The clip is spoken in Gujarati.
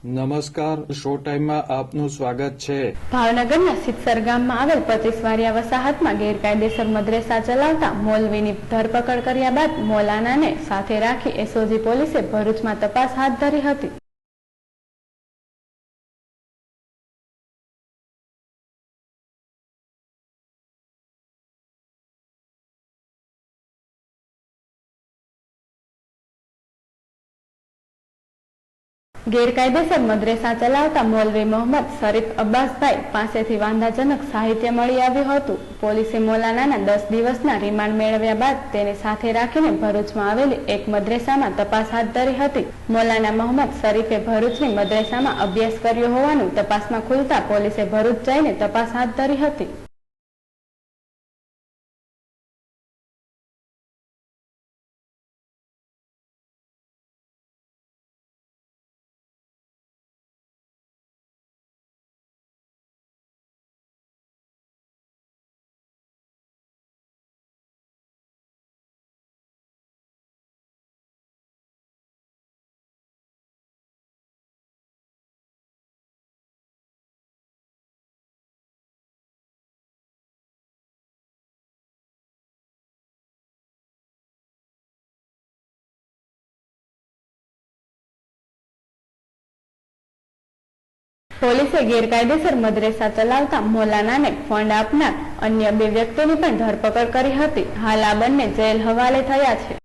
નમસ્કાર, શો ટાઈમમાં આપનું સ્વાગત છે। ભાવનગરના સિત્સર ગામમાં આવેલ 25 વારિયા વસાહતમાં ગેરકાયદેસર મદ્રેસા ચલાવતા મૌલવીની ધરપકડ કર્યા બાદ મૌલાનાને સાથે રાખી એસઓજી પોલીસે ભરૂચમાં તપાસ હાથ ધરી હતી। ગેરકાયદેસર મદ્રેસા ચલાવતા મૌલવી મોહમ્મદ શરીફ અબ્બાસભાઈ પાસેથી વાંધાજનક સાહિત્ય મળી આવ્યું હતું। પોલીસે મૌલાનાના 10 દિવસના રિમાન્ડ મેળવ્યા બાદ તેને સાથે રાખીને ભરૂચમાં આવેલી એક મદ્રેસામાં તપાસ હાથ ધરી હતી। મૌલાના મોહમ્મદ શરીફે ભરૂચની મદ્રેસામાં અભ્યાસ કર્યો હોવાનું તપાસમાં ખુલતા પોલીસે ભરૂચ જઈને તપાસ હાથ ધરી હતી। પોલીસે ગેરકાયદેસર મદ્રેસા ચલાવતા મૌલાનાને ફંડ આપનાર અન્ય 2 વ્યક્તિની પણ ધરપકડ કરી હતી। હાલ આ બંને જેલ હવાલે થયા છે।